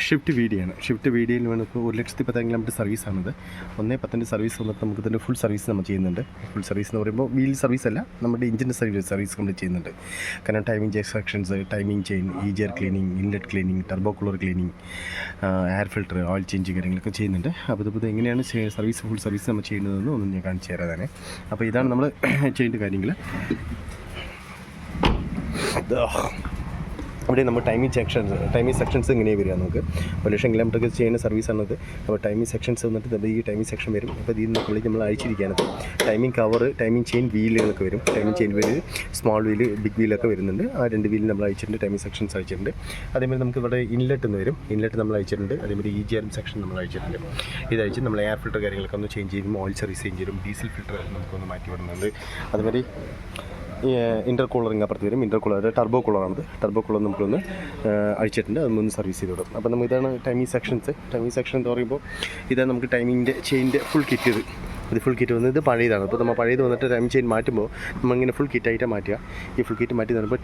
Shift വീഡിയാണ്. Shift വീഡിയോയിൽ നമുക്ക് 1,10,000 kilometre സർവീസാണിത്. 1,10 service വന്നിട്ട് നമുക്ക് ഇതിൻ്റെ ഫുൾ സർവീസ് നമ്മൾ ചെയ്യുന്നുണ്ട്. ഫുൾ സർവീസ് എന്ന് പറയുമ്പോൾ വീൽ സർവീസ് അല്ല, നമ്മുടെ എഞ്ചിൻ്റെ സർവീസ് നമ്മൾ ചെയ്യുന്നുണ്ട്. കാരണം timing extractions, timing chain, EGR cleaning, inlet cleaning, turbo cooler cleaning, air filter, oil change കാര്യങ്ങളൊക്കെ ചെയ്യുന്നുണ്ട്. അപ്പോൾ ഇത് എങ്ങനെയാണ് സർവീസ് ഫുൾ സർവീസ് നമ്മൾ ചെയ്യുന്നതെന്ന് ഒന്ന് ഞാൻ കാണിച്ചു തരാം തന്നെ. അപ്പോൾ ഇതാണ് നമ്മൾ ചെയ്യേണ്ട കാര്യങ്ങൾ. അവിടെ നമ്മൾ ടൈമിംഗ് സെക്ഷൻസ് ഇങ്ങനെ വരിക. നമുക്ക് 1,00,000 കിലോമീറ്റർ ചെയ്യുന്ന സർവീസാണത്. അപ്പോൾ ടൈമിംഗ് സെക്ഷൻസ് വന്നിട്ട് ഈ ടൈമിംഗ് സെക്ഷൻ വരും. അപ്പോൾ ഇതിൽ നിന്ന് നമ്മൾ അയച്ചിരിക്കുകയാണ്. ടൈമിംഗ് കവർ, ടൈമിംഗ് ചെയിൻ, വീലുകളൊക്കെ വരും. Timing chain wheel, small wheel, big വീലൊക്കെ വരുന്നുണ്ട്. ആ 2 വീല് നമ്മൾ അയച്ചിട്ടുണ്ട്. ടൈമിംഗ് സെക്ഷൻസ് അയച്ചിട്ടുണ്ട്. അതേമാതിരി നമുക്ക് ഇവിടെ ഇൻലെറ്റ് എന്ന് വരും. ഇൻലെറ്റ് നമ്മൾ അയച്ചിട്ടുണ്ട്. അതേമാതിരി EGR സെക്ഷൻ നമ്മൾ അയച്ചിട്ടുണ്ട്. ഇതയച്ച് നമ്മൾ എയർ ഫിൽറ്റർ കാര്യങ്ങളൊക്കെ ഒന്ന് ചേഞ്ച് ചെയ്യും. ഓയിൽ സർവീസ് ചേഞ്ച് ചെയ്യും. ഡീസൽ ഫിൽറ്റർ നമുക്കൊന്ന് മാറ്റി വിടുന്നുണ്ട്. അതേമാതിരി ഇൻ്റർ കൂളറിങ് അപ്പുറത്ത് വരും. ഇൻ്റർ കൂളർ ടർബോ കൂളറാണത്. ടർബോ കൂളർ നമുക്കൊന്ന് അഴിച്ചിട്ടുണ്ട്. അതൊന്ന് സർവീസ് ചെയ്ത് വിടും. അപ്പോൾ നമുക്ക് ഇതാണ് ടൈമിംഗ് സെക്ഷൻസ്. ടൈമിംഗ് സെക്ഷൻ എന്ന് പറയുമ്പോൾ ഇതാണ് നമുക്ക് ടൈമിങ്ങിൻ്റെ ചെയിൻ്റെ ഫുൾ കിറ്റ്. ഇത് ഫുൾ കിറ്റ് വന്നത് പഴയതാണ്. അപ്പോൾ നമ്മൾ പഴയത് വന്നിട്ട് ടൈമിംഗ് ചെയിൻ മാറ്റുമ്പോൾ നമ്മളിങ്ങനെ ഫുൾ കിറ്റായിട്ട് മാറ്റുക. ഈ ഫുൾ കിറ്റ് മാറ്റി തരുമ്പോൾ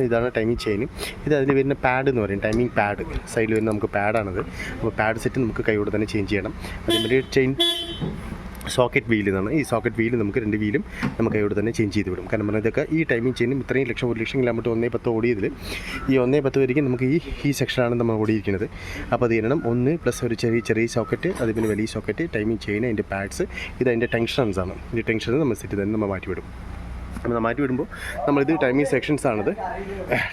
ഇതാണ് ടൈമിംഗ് ചെയിൻ. ഇത് അതിൽ വരുന്ന പാഡ് എന്ന് പറയും. ടൈമിംഗ് പാഡ് സൈഡിൽ വരുന്ന നമുക്ക് പാഡാണത്. അപ്പോൾ പാഡ് സെറ്റ് നമുക്ക് കൈയോടെ തന്നെ ചേഞ്ച് ചെയ്യണം. അതേമാതിരി ചെയിൻ സോക്കറ്റ് വീൽ എന്നാണ്. ഈ സോക്കറ്റ് വീല് നമുക്ക് 2 വീലും നമുക്ക് ഇവിടെ തന്നെ ചേഞ്ച് ചെയ്ത് വിടും. കാരണം പറഞ്ഞാൽ ഇതൊക്കെ ഈ ടൈമിംഗ് ചെയിനും ഇത്രയും 1,00,000 കിലോമീറ്റർ 1,10 ഓടിയതിൽ ഈ 1,10 വരെയും നമുക്ക് ഈ സെക്ഷനാണ് നമ്മൾ ഓടിയിരിക്കുന്നത്. അപ്പോൾ അത് ചെയ്യണം 1 പ്ലസ് ഒരു ചെറിയ സോക്കറ്റ്, അത് പിന്നെ വലിയ സോക്കറ്റ്, ടൈമിംഗ് ചെയിൻ, അതിൻ്റെ പാഡ്സ്, ഇത് അതിൻ്റെ ടെൻഷൻസാണ്. ഈ ടെൻഷൻ നമ്മൾ സെറ്റ് തന്നെ നമ്മൾ മാറ്റിവിടും. അപ്പോൾ മാറ്റി വിടുമ്പോൾ നമ്മളിത് ടൈമിംഗ് സെക്ഷൻസാണത്.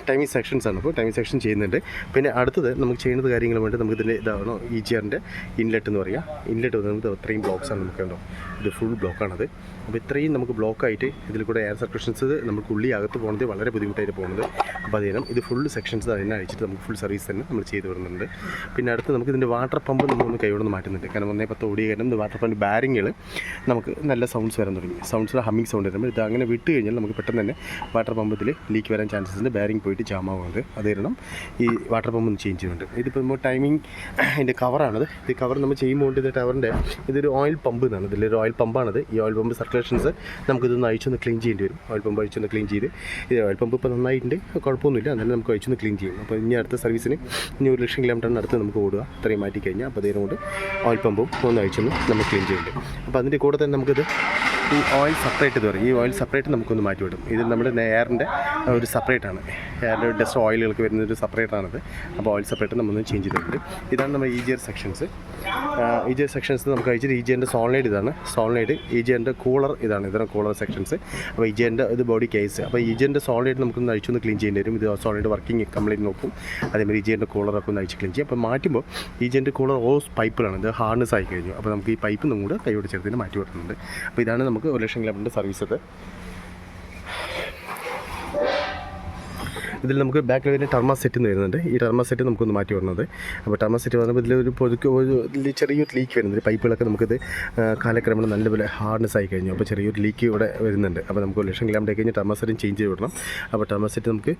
ടൈമിംഗ് സെക്ഷൻസാണ്. അപ്പോൾ ടൈമിംഗ് സെക്ഷൻ ചെയ്യുന്നുണ്ട്. പിന്നെ അടുത്തത് നമുക്ക് ചെയ്യുന്നത് കാര്യങ്ങൾ വേണ്ടി നമുക്ക് ഇതിൻ്റെ ഇതാണോ EGRൻ്റെ ഇൻലെറ്റ് എന്ന് പറയുക. ഇൻലെറ്റ് വന്നത് ഇത്രയും ബ്ലോക്സാണ് നമുക്കുണ്ടോ. ഇത് ഫുൾ ബ്ലോക്കാണത്. അപ്പോൾ ഇത്രയും നമുക്ക് ബ്ലോക്കായിട്ട് ഇതിൽ കൂടെ എയർ സർക്കുലേഷൻസ് നമുക്ക് അകത്ത് പോകുന്നത് വളരെ ബുദ്ധിമുട്ടായിട്ട് പോകുന്നത്. അപ്പോൾ അത് ചെയ്യണം. ഇത് ഫുൾ സെക്ഷൻസ് അതിനെ അഴിച്ചിട്ട് നമുക്ക് ഫുൾ സർവീസ് തന്നെ നമ്മൾ ചെയ്ത് വിടുന്നുണ്ട്. പിന്നെ അടുത്ത് നമുക്ക് ഇതിൻ്റെ വാട്ടർ പമ്പ് നമ്മളൊന്ന് കൈയോടെ മാറ്റുന്നുണ്ട്. കാരണം 1,10 ഓടിയ കാരണം ഇത് വാട്ടർ പമ്പ് ബാരിങ്ങുകൾ നമുക്ക് നല്ല സൗണ്ട്സ് വരാൻ തുടങ്ങി. സൗണ്ട്സ് ഹമ്മിങ് സൗണ്ട് വരുമ്പോൾ ഇത് അങ്ങനെ വിട്ട് കഴിഞ്ഞാൽ നമുക്ക് പെട്ടെന്ന് തന്നെ വാട്ടർ പമ്പത്തിൽ ലീക്ക് വരാൻ ചാൻസസ് ഉണ്ട്. ബാരിങ് പോയിട്ട് ജാമാവുന്നത്. അത് കാരണം ഈ വാട്ടർ പമ്പ് ഒന്ന് ചേഞ്ച് ചെയ്യുന്നുണ്ട്. ഇതിപ്പോൾ നമ്മൾ ടൈമിംഗ് അതിൻ്റെ കവറാണത്. ഇത് കവർ നമ്മൾ ചെയ്യുമ്പോൾ ഇത് ടവറിൻ്റെ ഇതൊരു ഓയിൽ പമ്പ് എന്നാണ്. ഇതിലൊരു ഓയിൽ പമ്പാണത്. ഈ ഓയിൽ പമ്പ് സർക്കുലേഷൻസ് നമുക്കിതൊന്ന് അഴിച്ചൊന്ന് ക്ലീൻ ചെയ്യേണ്ടി വരും. ഓയിൽ പമ്പ് അഴിച്ചൊന്ന് ക്ലീൻ ചെയ്ത് ഇത് ഓയിൽ പമ്പ് ഇപ്പോൾ നന്നായിട്ടുണ്ട്, കുഴപ്പമൊന്നുമില്ല. എന്നാലും നമുക്ക് അഴിച്ചൊന്ന് ക്ലീൻ ചെയ്യും. അപ്പോൾ ഇനി അടുത്ത സർവീസിന് 1,00,000 കിലോമീറ്ററിന് അടുത്ത് നമുക്ക് ഓടുക. ഇത്രയും മാറ്റി കഴിഞ്ഞാൽ അപ്പോൾ അതിനെ കൊണ്ട് ഓയിൽ പമ്പും ഒന്ന് അഴിച്ചൊന്ന് നമ്മൾ ക്ലീൻ ചെയ്യുന്നുണ്ട്. അപ്പോൾ അതിൻ്റെ കൂടെ തന്നെ നമുക്കിത് ഈ ഓയിൽ സെപ്പറേറ്റ് എന്ന് പറയും. ഈ ഓയിൽ സെപ്പറേറ്റ് നമുക്കൊന്ന് മാറ്റിവിടും. ഇത് നമ്മുടെ എയറിൻ്റെ ഒരു സെപ്പറേറ്റാണ്. എയറിൻ്റെ ഡസ്റ്റ് ഓയിലുകൾക്ക് വരുന്നൊരു സെപ്പറേറ്റാണത്. അപ്പോൾ ഓയിൽ സെപ്പറേറ്റ് നമ്മളൊന്ന് ചേഞ്ച് ചെയ്തിട്ടുണ്ട്. ഇതാണ് നമ്മുടെ EGR സെക്ഷൻസ്. EGR സെക്ഷൻസ് നമുക്ക് അയച്ചിട്ട് EGRൻ്റെ സോളിനൈഡ് ഇതാണ്. സോളിനൈഡ് EGRൻ്റെ കൂളർ ഇതാണ് കൂളർ സെക്ഷൻസ്. അപ്പോൾ EGRൻ്റെ ഇത് ബോഡി കേസ്. അപ്പോൾ EGRൻ്റെ സോളിനൈഡ് നമുക്കൊന്ന് അഴിച്ചൊന്ന് ക്ലീൻ ചെയ്യേണ്ടി വരും. ഇത് സോളിനൈഡ് വർക്കിംഗ് കംപ്ലീറ്റ് നോക്കും. അതേമാതിരി EGRൻ്റെ കൂളറൊക്കെ ഒന്ന് അഴിച്ച് ക്ലീൻ ചെയ്യും. അപ്പോൾ മാറ്റുമ്പോൾ EGRൻ്റെ കൂളർ ഓസ് പൈപ്പിലാണ്. ഇത് ഹാർഡ്നെസ് ആയി കഴിഞ്ഞു. അപ്പോൾ നമുക്ക് ഈ പൈപ്പ് നമ്മൾ കൂടെ കൈയോട് ചേർത്തിന് മാറ്റി വിടുന്നുണ്ട്. അപ്പോൾ ഇതാണ് നമുക്ക് 1,00,000 കിലോമീറ്റർ സർവീസ്. ഇതിൽ നമുക്ക് ബാക്കിൽ വരുന്ന ടർമാ സെറ്റ് എന്ന് വരുന്നുണ്ട്. ഈ ടർമാ സെറ്റ് നമുക്കൊന്ന് മാറ്റി വരുന്നത്. അപ്പോൾ ടർമാ സെറ്റ് വന്നപ്പോൾ ഇതിലൊരു ചെറിയൊരു ലീക്ക് വരുന്നുണ്ട്. പൈപ്പുകളൊക്കെ നമുക്കിത് കാലക്രമേണ നല്ലപോലെ ഹാർഡ്നെസ് ആയി കഴിഞ്ഞു. അപ്പോൾ ചെറിയൊരു ലീക്ക് ഇവിടെ വരുന്നുണ്ട്. അപ്പോൾ നമുക്ക് 1,00,000 കിലോമീറ്റർ കഴിഞ്ഞ് ടർമാ സെറ്റും ചേഞ്ച് ചെയ്ത് വിടണം. അപ്പോൾ ടർമാ സെറ്റ് നമുക്ക്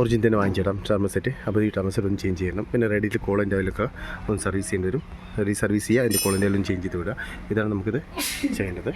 ഒറിജിൻ തന്നെ വാങ്ങിച്ചിടാം ടർമാ സെറ്റ്. അപ്പോൾ ഈ ടർമാ സെറ്റ് ഒന്ന് ചേഞ്ച് ചെയ്യണം. പിന്നെ റെഡിയിൽ കോളിൻ്റെ ഓയിലൊക്കെ ഒന്ന് സർവീസ് ചെയ്യേണ്ടി വരും. റീസർവീസ് ചെയ്യുക. അതിൻ്റെ കോളിൻ്റെ ഓയിലൊന്ന് ചേഞ്ച് ചെയ്ത് വിടുക. ഇതാണ് നമുക്കിത് ചെയ്യേണ്ടത്.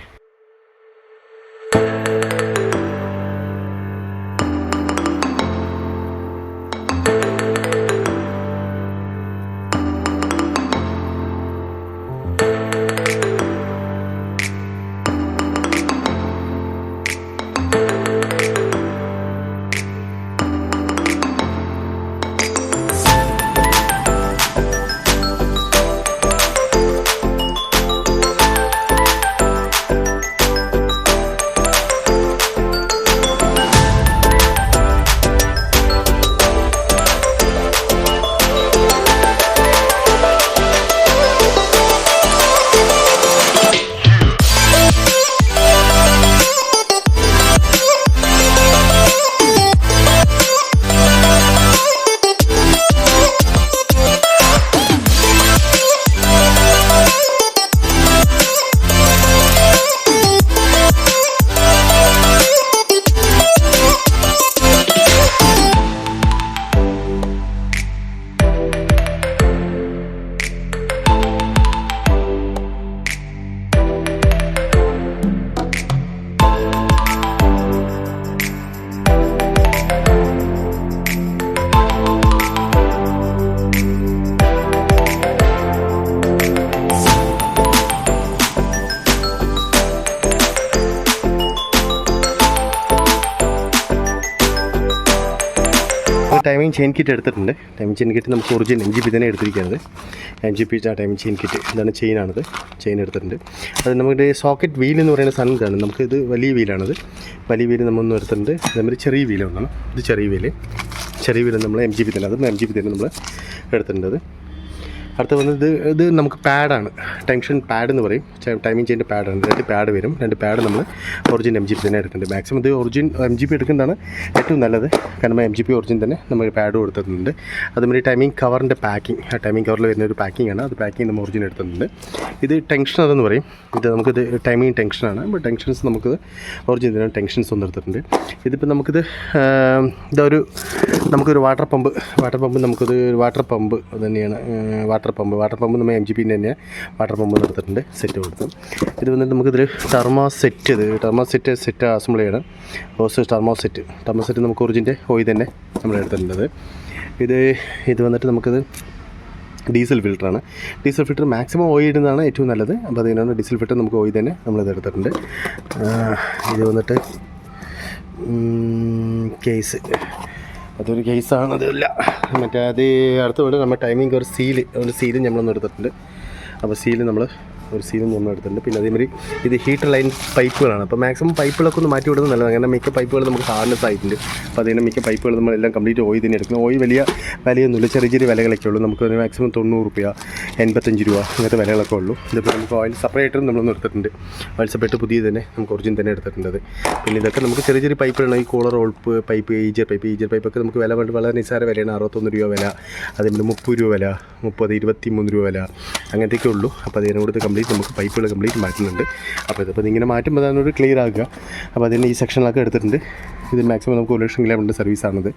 ടൈമിംഗ് ചെയിൻ കിറ്റ് എടുത്തിട്ടുണ്ട്. ടൈമിംഗ് ചെയിൻ കിറ്റ് നമുക്ക് ഒറിജിനൽ MGP തന്നെ എടുത്തിരിക്കുന്നത്. MGP ടൈമിംഗ് ചെയിൻ കിറ്റ് ഇതാണ്, ചെയിനാണിത്. ചെയിൻ എടുത്തിട്ടുണ്ട്. അത് നമ്മുടെ സോക്കറ്റ് വീൽ എന്ന് പറയുന്ന സാധനം ഇതാണ്. നമുക്ക് ഇത് വലിയ വീലാണിത്. വലിയ വീല് നമ്മളൊന്നും എടുത്തിട്ടുണ്ട്. അതേമാതിരി ചെറിയ വീല് ഒന്നാണ്. ഇത് ചെറിയ വീല് നമ്മൾ MGP തന്നെ, അതും MGP തന്നെ നമ്മൾ എടുത്തിട്ടുണ്ട്. അടുത്ത വന്നത് ഇത് നമുക്ക് പാഡാണ്, ടെൻഷൻ പാഡ് എന്ന് പറയും. ടൈമിംഗ് ചെയിൻ്റെ പാഡാണ്. 2 പാഡ് വരും. 2 പാഡ് നമ്മൾ ഒറിജിൻ MGP തന്നെ എടുക്കുന്നുണ്ട്. മാക്സിമം ഇത് ഒറിജിൻ MGP എടുക്കുന്നതാണ് ഏറ്റവും നല്ലത്. കാരണം MGP ഒറിജിൻ തന്നെ നമ്മൾ പാഡ് കൊടുത്തിട്ടുണ്ട്. അതുമാതിരി ടൈമിംഗ് കവറിൻ്റെ പാക്കിംഗ്, ആ ടൈമിംഗ് കവറിൽ വരുന്ന ഒരു പാക്കിംഗ് ആണ്. അത് പാക്കിംഗ് നമ്മൾ ഒറിജിൻ എടുത്തിട്ടുണ്ട്. ഇത് ടെൻഷൻ അതെന്ന് പറയും. ഇത് നമുക്കിത് ടൈമിംഗ് ടെൻഷനാണ്. അപ്പോൾ ടെൻഷൻസ് നമുക്കിത് ഒറിജിൻ തന്നെ ടെൻഷൻസ് ഒന്ന് എടുത്തിട്ടുണ്ട്. ഇതിപ്പോൾ നമുക്കിത് നമുക്കൊരു വാട്ടർ പമ്പ് നമുക്കിത് വാട്ടർ പമ്പ് തന്നെയാണ്. വാട്ടർ പമ്പ് നമ്മൾ MGP തന്നെ വാട്ടർ പമ്പ് എടുത്തിട്ടുണ്ട്. സെറ്റ് കൊടുത്തു. ഇത് വന്നിട്ട് നമുക്കിതിൽ സെറ്റ് അസംബിൾ ചെയ്യണം. ടെർമോസെറ്റ് നമുക്ക് ഒറിജിൻ്റെ ഓയിൽ തന്നെ നമ്മൾ എടുത്തിട്ടുണ്ട്. ഇത് വന്നിട്ട് നമുക്കിത് ഡീസൽ ഫിൽറ്ററാണ്. ഡീസൽ ഫിൽറ്റർ മാക്സിമം ഓയിൽ ഇടുന്നതാണ് ഏറ്റവും നല്ലത്. അപ്പോൾ അതിനാണ് ഡീസൽ ഫിൽറ്റർ നമുക്ക് ഓയിൽ തന്നെ നമ്മളിത് എടുത്തിട്ടുണ്ട്. ഇത് വന്നിട്ട് കേസ്, അതൊരു കേസാണ്. അതല്ല മറ്റേ അത് അടുത്ത വേണ്ട നമ്മൾ ടൈമിംഗ് ഒരു സീല് നമ്മളൊന്ന് എടുത്തിട്ടുണ്ട്. അപ്പോൾ സീലും നമ്മൾ എടുത്തിട്ടുണ്ട്. പിന്നെ അതേമാതിരി ഇത് ഹീറ്റർ ലൈൻ പൈപ്പുകളാണ്. അപ്പോൾ മാക്സിമം പൈപ്പുകളൊക്കെ ഒന്ന് മാറ്റി വിടുന്നത് നല്ലതാണ്. കാരണം മിക്ക പൈപ്പുകൾ നമുക്ക് ഹാർഡ്നെസ് ആയിട്ടുണ്ട്. അപ്പോൾ അതിന് മിക്ക പൈപ്പുകൾ നമ്മളെല്ലാം കംപ്ലീറ്റ് ഓയിൽ തന്നെ എടുക്കുന്നത്. ഓയിൽ വലിയ വിലയൊന്നുമില്ല, ചെറിയ വിലകളൊക്കെ ഉള്ളൂ. നമുക്ക് മാക്സിമം 90 രൂപ, 85 രൂപ അങ്ങനത്തെ വിലകളൊക്കെ ഉള്ളൂ. ഇതിപ്പോൾ നമുക്ക് ഓയിൽ സെപ്പറേറ്ററും നമ്മളൊന്ന് എടുത്തിട്ടുണ്ട്. ഓയിൽ സെപ്പറേറ്റർ പുതിയ തന്നെ നമുക്ക് ഒറിജിൻ തന്നെ എടുത്തിട്ടുണ്ട്. പിന്നെ ഇതൊക്കെ നമുക്ക് ചെറിയ പൈപ്പുകളാണ്. ഈ കൂളർ ഓൾപ്പ് പൈപ്പ്, ഈജർ പൈപ്പൊക്കെ നമുക്ക് വില വളരെ നിസ്സാര വിലയാണ്. 61 രൂപ വില, അതേപോലെ 30 രൂപ വില, 23 രൂപ വില അങ്ങനത്തെയൊക്കെ ഉള്ളൂ. അപ്പോൾ അതിനോട് നമുക്ക് പൈപ്പുകൾ കംപ്ലീറ്റ് മാറ്റുന്നുണ്ട്. അപ്പോൾ ഇങ്ങനെ മാറ്റുമ്പോൾ അതിനോട് ക്ലിയർ ആക്കുക. അപ്പോൾ അതിന് ഈ സെക്ഷനിലൊക്കെ എടുത്തിട്ടുണ്ട്. ഇത് മാക്സിമം നമുക്ക് 1 ലക്ഷം കിലോമീറ്റർ സർവീസാണിത്.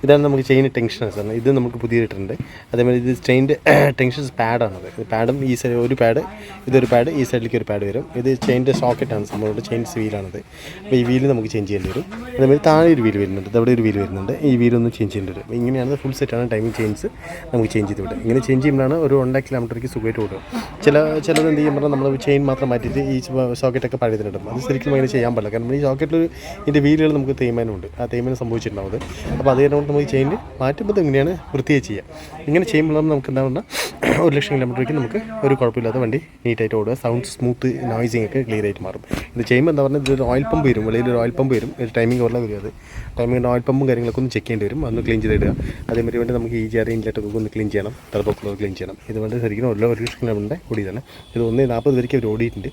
ഇതാണ് നമുക്ക് ചെയിൻ ടെൻഷൻസ് ആണ്. ഇത് നമുക്ക് പുതിയ ഇട്ടിട്ടുണ്ട്. അതേമാതിരി ഇത് ചെയിൻ്റെ ടെൻഷൻസ് പാഡാണത്. പാഡും ഈ സൈഡ് ഒരു പാഡ്, ഇതൊരു പാഡ്, ഈ സൈഡിലേക്ക് ഒരു പാഡ് വരും. ഇത് ചെയിൻ്റെ സോക്കറ്റാണ് സംഭവം. ചെയിൻ വീലാണത്. അപ്പോൾ ഈ വീല് നമുക്ക് ചേഞ്ച് ചെയ്യേണ്ടി വരും. അതേമാതിരി താഴെ ഒരു വീല് വരുന്നുണ്ട്, അവിടെ ഒരു വീല് വരുന്നുണ്ട്. ഈ വീലൊന്നും ചേഞ്ച് ചെയ്യേണ്ടി വരും. ഇങ്ങനെയാണ് ഫുൾ സെറ്റാണ് ടൈമിംഗ് ചെയിൻസ് നമുക്ക് ചേഞ്ച് ചെയ്ത് വിടും. ഇങ്ങനെ ചേഞ്ച് ചെയ്യുമ്പോഴാണ് ഒരു 1.5 കിലോമീറ്റർക്ക് സുഖമായിട്ട് ഓടും. ചിലത് എന്ത് ചെയ്യുമ്പോൾ നമ്മൾ ചെയിൻ മാത്രം മാറ്റിയിട്ട് ഈ സോക്കറ്റൊക്കെ പഴയതിനിടും. അത് ശരിക്കും അങ്ങനെ ചെയ്യാൻ പാടില്ല. കാരണം ഈ സോക്കറ്റിൽ ഇതിൻ്റെ വീലുകൾ നമുക്ക് തേയ്മാനമുണ്ട്. ആ തേയ്മാനം സംഭവിച്ചിട്ടുണ്ടാവും. അപ്പോൾ അത് കാരണം നമുക്ക് ചെയിൻ മാറ്റുമ്പോൾ എങ്ങനെയാണ് വൃത്തിയായി ചെയ്യുക. ഇങ്ങനെ ചെയ്യുമ്പോഴാണ് നമുക്ക് എന്താ 1 ലക്ഷം കിലോമീറ്ററേക്ക് നമുക്ക് ഒരു കുഴപ്പമില്ലാത്ത വണ്ടി നീറ്റായിട്ട് ഓടുക. സൗണ്ട് സ്മൂത്ത്, നോയ്സിങ് ഒക്കെ ക്ലിയർ ആയിട്ട് മാറും. ഇത് ചെയ്യുമ്പോൾ എന്താ പറഞ്ഞാൽ ഇതൊരു ഓയിൽ പമ്പ് വരും. വെളിയിലൊരു ഓയിൽ പമ്പ് വരും. ഒരു ടൈമിംഗ് ഓർല വരും. അത് ടൈമിങ്ങിൻ്റെ ഓയിൽ പമ്പും കാര്യങ്ങളൊക്കെ ഒന്ന് ചെക്ക് ചെയ്യേണ്ടി വരും. അതൊന്ന് ക്ലീൻ ചെയ്തിടുക. അതേമാതിരി വേണ്ടി നമുക്ക് ഈ ഇൻലെറ്റൊക്കെ ഒന്ന് ക്ലീൻ ചെയ്യണം. ടർബോ ക്ലീൻ ചെയ്യണം. ഇതുകൊണ്ട് ശരിക്കും 1 ലക്ഷം കിലോമീറ്ററിൻ്റെ കൂടി തന്നെ ഇത് 1.40 വരയ്ക്ക് അവർ ഓടിയിട്ടുണ്ട്.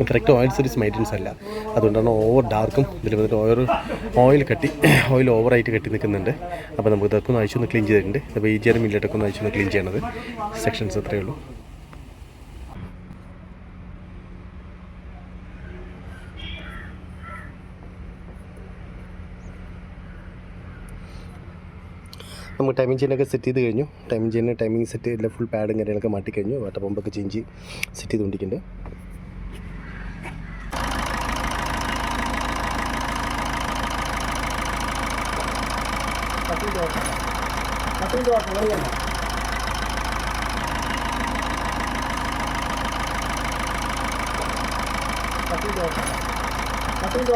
കറക്റ്റ് ഓയിൽ സർവീസ് മെയിൻ്റെനൻസ് അല്ല. അതുകൊണ്ടാണ് ഓവർ ഡാർക്കും ഇതിൽ വന്നിട്ട് ഓയിൽ ഓവറായിട്ട് കെട്ടി നിൽക്കുന്നുണ്ട്. അപ്പോൾ നമുക്ക് ഇതൊക്കെ ഒന്ന് അയച്ചൊന്ന് ക്ലീൻ ചെയ്തിട്ടുണ്ട്. അപ്പോൾ ഈ ഇൻലെറ്റൊക്കെ ഒന്ന് അയച്ചൊന്ന് ക്ലീൻ ചെയ്യണത്. സെക്ഷൻസ് അത്രയേ ഉള്ളൂ. നമുക്ക് ടൈമിംഗ് ചെയിനൊക്കെ സെറ്റ് ചെയ്ത് കഴിഞ്ഞു. ടൈമിംഗ് സെറ്റ് എല്ലാം ഫുൾ പാഡും കാര്യങ്ങളൊക്കെ മാറ്റിക്കഴിഞ്ഞു. വാട്ടർ പമ്പൊക്കെ ചേഞ്ച് സെറ്റ് ചെയ്തുകൊണ്ടിരിക്കുന്നുണ്ട്. കട്ടിൻ്റെ